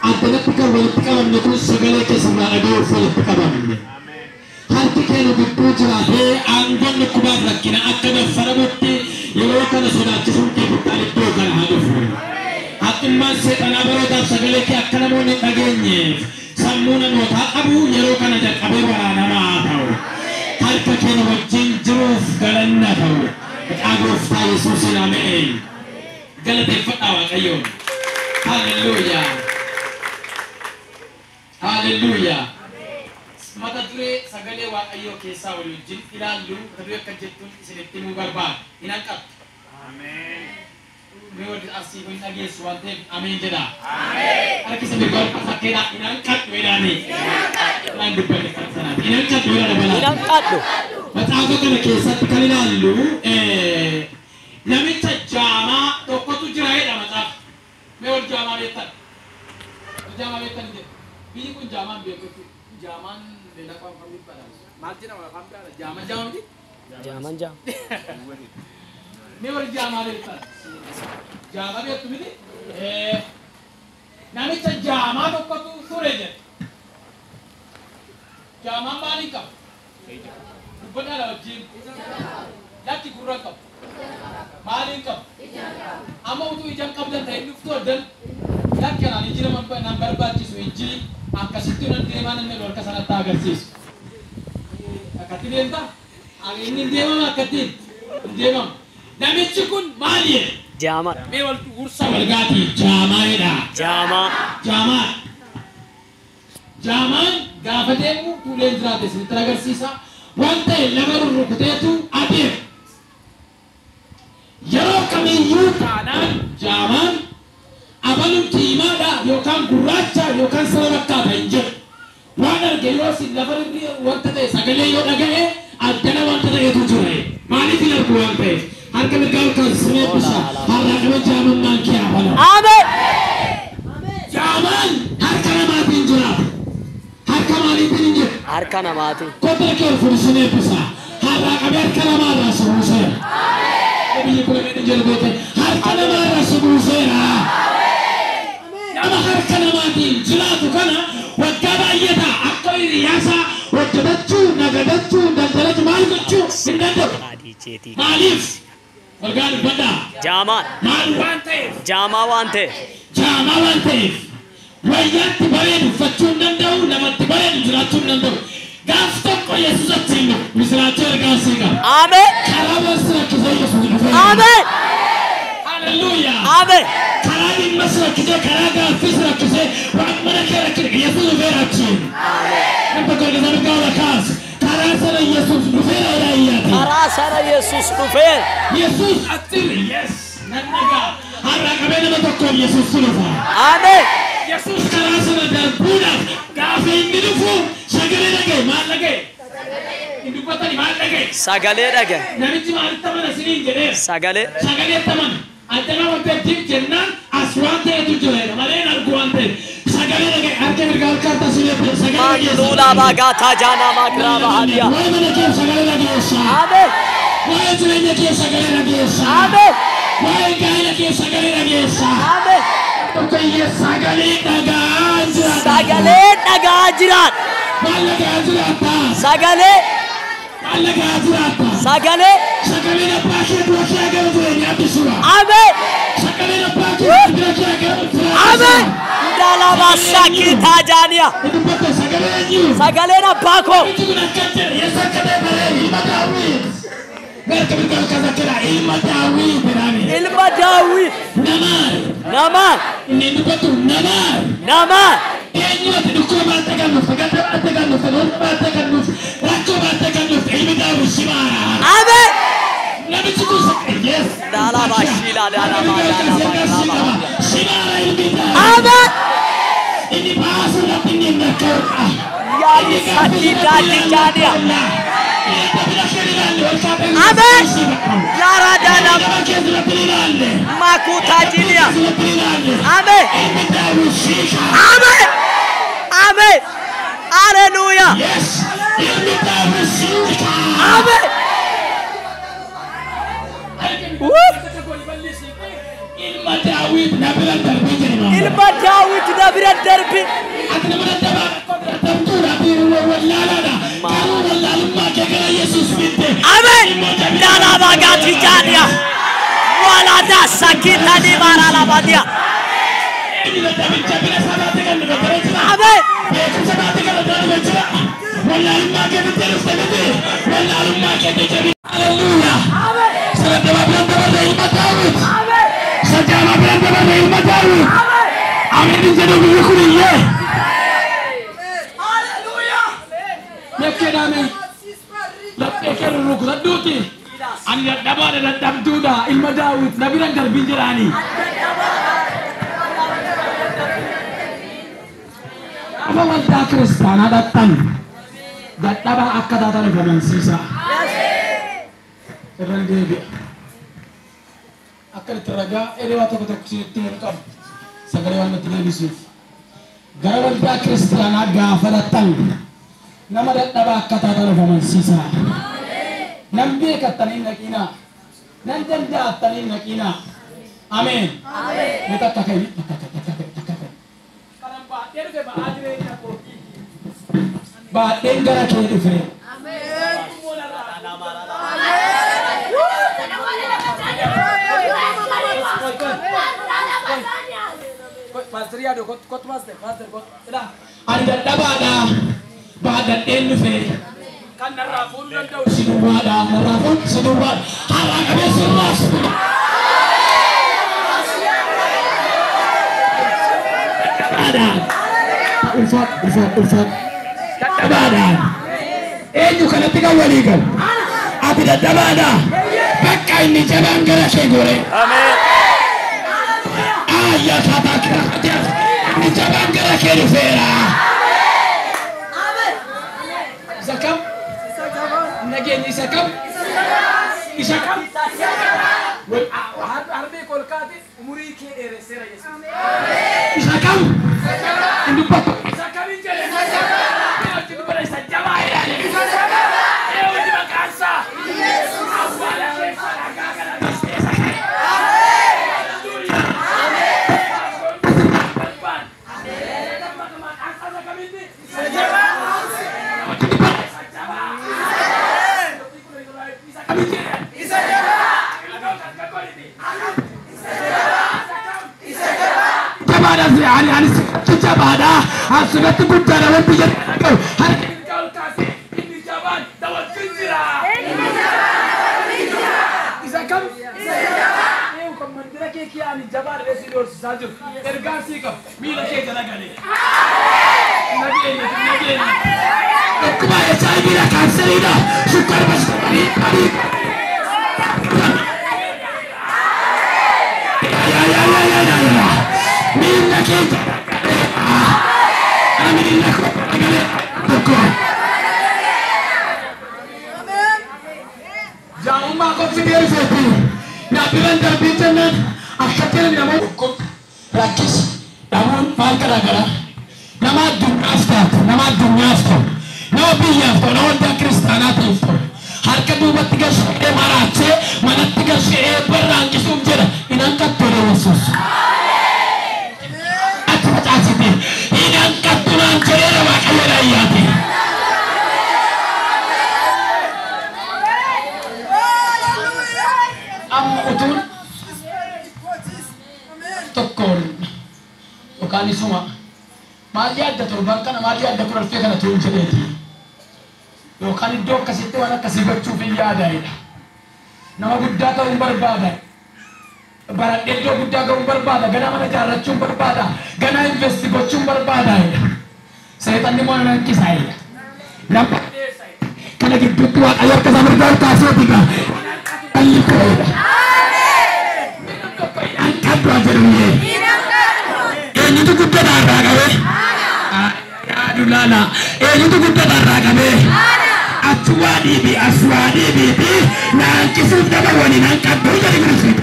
Antara pikir walitti qabamne kun sagalee keessaa dhaga'uuf walitti qabamne. Harki keenya gidduu jiraatee aangoon dhukkubaaf rakkina akka daffaramutti yeroo kana sodaachisuun keebitaan iddoo kana haa dhufu. Haxxummaan seexanaa barootaaf sagalee kee akka namoonni hin dhageenyeef sammuu namootaa qabu yeroo kana jalqabee waraanamaa haa ta'u. Harka keenya wajjin jiruuf galanna ta'u. Maqaa Gooftaa Yesuusiin ameen. Galateeffadhaa Waaqayyoon. Hallelujaa. Hallelujah. Mata duree sagalee Waaqayyoo keessaa waliin ilaallu mata duree akka jettuun isinitti himuu barbaada. Hin hanqattu. Ameen. Mee warri asii kun dhageessu waan ta'eef ameen jedha. Ameen. Harki isin birgaa fakkeedhaa hin hanqattu jedhaanii. Waan dubbanne kan sanaati. Hin hanqattu jedha dabalaa. Hin hanqattu. Maxaafa kana keessatti kan ilaallu namicha jaamaa tokkotu jira jedha maxaafa. Mee warri jaamaa beektan? Jaamaa beektan jedha. Bini kun jaman beekutu jaman beda kan kami pada mati nama kami ada jaman ni jaman ni orang jaman itu jaman itu ni nami cak jaman tu kau tu sore je jaman balik kau bukan ada jim lagi kurang kau balik kau ama itu ijam kau dan tahu tu dan lagi kan ini jiran number baca suci Akkasitti nan deemaa namni lolka sanatti agarsiisu. Akkatti deemta? Inni hin deemamu akkattiin? Hin deemamu. Namichi kun maali? Jaamaa. Mee wal gursa walgaati jaamaadha. Jaamaa. Jaamaa. Jaamaan gaafa deemu tuuleen jiraate isinitti agarsiisa. Waan ta'e lama rurrukuteetu adeema. Yeroo kamiyyuu taanaan jaamaan abalun diimaadha yookaan gurraacha yookaan sababa akkaata hin jiru. Waan arge yoo isin lafa irri wanta ta'e sagalee yoo dhaga'e addana wanta ta'etu jira. Maaliif hin argu waan ta'eef? Harka mirgaa olkaan siree bisa har'a qaba jaamannaan kee abala. Ameen. Jaamaan harka namaatiin jiraata. Harka maaliitiin hin jiru? Harka namaatiin. Kottee kee ol fuudhisinee bisa har'a qabee harka namaarraa si buuseera. Biyyi kun hin jiru beekee harka namaarraa si buuseera. Nama harka namaatiin jiraatu kana waggaa baay'ata akka hiriyaasa hojjetachuu nagadachuu daldalachuu maal gochuu hin danda'u. Maaliif? Waggaa dubbadhaa. Jaamaan. Maal waan ta'eef? Jaamaa waan ta'eef. Jaamaa waan ta'eef. Wayyaatti bareedu uffachuu hin danda'u namatti bareedu jiraachuu hin danda'u. Gaaf tokko Yesuus achi hin dhufu misiraachuu ergaa sii qaba. Ameen. Karaa boossi rakkisee Yesuus dhufee. Ameen. Hallelujah. Ameen. Karaa dhimma si rakkisee karaa gaaffii si rakkisee waan mana kee rakkise Yesuus dhufeera achiin. Namni tokko erga sana gaara kaas karaa sana Yesuus dhufeera yaayyaati. Karaa sana Yesuus dhufeera. Yesuus achiin yes nan nagaa har'a qabee nama tokkoon Yesuus dhufa. Ameen. Yesuus karaa sana darbuudhaaf gaafa inni dhufu sagalee dhagaye maal dhagaye? Inni dubbatani maal dhagaye? Sagalee dhagaye. Namichi maalitti amana isiniin jedheera? Sagalee. Sagalee amana. Addana wanta jib jennaan as waan ta'etu jira malee argu waan ta'e sagalee dhagaye harka mirgaa harkaatti asilee sagalee dhageessa. Maanduulaa baagaataa jaanaa maakiraa bahaadiyaa. Waa'ee mana kee sagalee dhageessa. Ameen. Waa'ee jireenya kee sagalee dhageessa. Ameen. Waa'ee gaa'ela kee sagalee dhageessa. Ameen. Tokkoyyee sagalee dhagaa jiraata. Sagalee dhagaa jiraata. Maal dhagaa jiraata? Sagalee. Maal dhagaa jiraata? Sagalee. Sagalee abbaa kee dura kee agarra jireenyaatti suura. Ameen. Sagalee abbaa kee dura kee agarra jiraata. Ameen. Ndaalaa baasaa kiitaa jaaniya. Dubbata sagalee eenyu? Sagaleen abbaa koo. Iji kun akka jedhe yeessa akka ta'e baree ilma daawwit. Mereka berkata kira ilmu Dawid berani. Ilmu Dawid. Nama. Ini betul nama. Nama. Ini waktu duku matakan lu, segala matakan lu, segala matakan lu, raku matakan lu, ilmu Dawid Shimara. Amin. Nabi cukup yes. Dalam Shila, dalam Shimara ilmu Dawid. Amin. Ini bahasa Latin yang berkata. Ya sakit hati jadi. Amen. Yara dalam makuta jinia. Amen. Amen. Amen. Haleluya. Amen. ilma Daawit nabira darbi jirma ilma Daawit nabira darbi atna mana daba tabtura biru wallalada karu wallalma ke gara Yesus fitte amen dala bagati jadia wala da sakita di barala badia amen wallalma ke terus tadi wallalma ke jadi haleluya amen sedaba beranda ilma Daawit amen sajama beranda ilma Daawit amen jadi bukuriye haleluya mekedame lakekeru rukdaduti anya dabada dan damduda ilma Daawit nabiran darbinjirani apa wanta kristana datang databa akada tan gaman sisa Terangge akal teraga ere wato ko tir kam sagale wan tina bisuf garawan ba kristana ga falatan nama databa akada tan gaman sisa nambe katanin nakina nan janda tanin nakina amen amen meta takai karam ba tere ke ba adre na ko ba dengara ke dufe amen Pastor kot master kot ila anda dabada bada enfe kan narafun dan daw sinubada narafun sinubad harang ada sinas ada ufat dabada enyu kana tiga waligan abida dabada bakka ini jalan gara segore amen ya kata kira ni jaban gara kiri fera amen zakam nage ni zakam isakam harbe kolkati umuri ke ere sera yesu isakam indu papa isakam injele isakam indu pada sajama ya isakam di makansa yesu awala faraga gara Jabada sih hari jabada sudah tunggu cara berpijak hari ini kau kasih ini jaban dapat pinjira bisa kamu mandira ke kian jabada residor saju ergasi kau mila ke jalan gani nagi kembali saya bila kanser ini sukar masuk hari ya minna kita amin aku jangan makan video itu nabilan terbicara akhirnya nama hukum rakis namun malkar agara nama dunia nama biar nama dia Kristana itu harga dua tiga sore marace mana tiga sore perang kisum jera inangkat pada Yesus ini angkat tulang cerita makanya rakyat utun tokkon bukan semua mali ada turbankan mali ada kurang karena turun cerita bukan itu kasih itu anak kasih baju ada ini nama Buddha tahu berbeda barat itu Buddha tahu berbeda gana mana cara cuma berbeda gana investigasi cuma berbeda saya tadi mau nanti saya nampak karena gitu tuan ayat kesamar tahu kasih tiga kali kau angkat belajar ini itu Buddha darah kau aduh nana itu Buddha darah kau aswadi bi nang kisut dapat wani nang kabur jadi bersih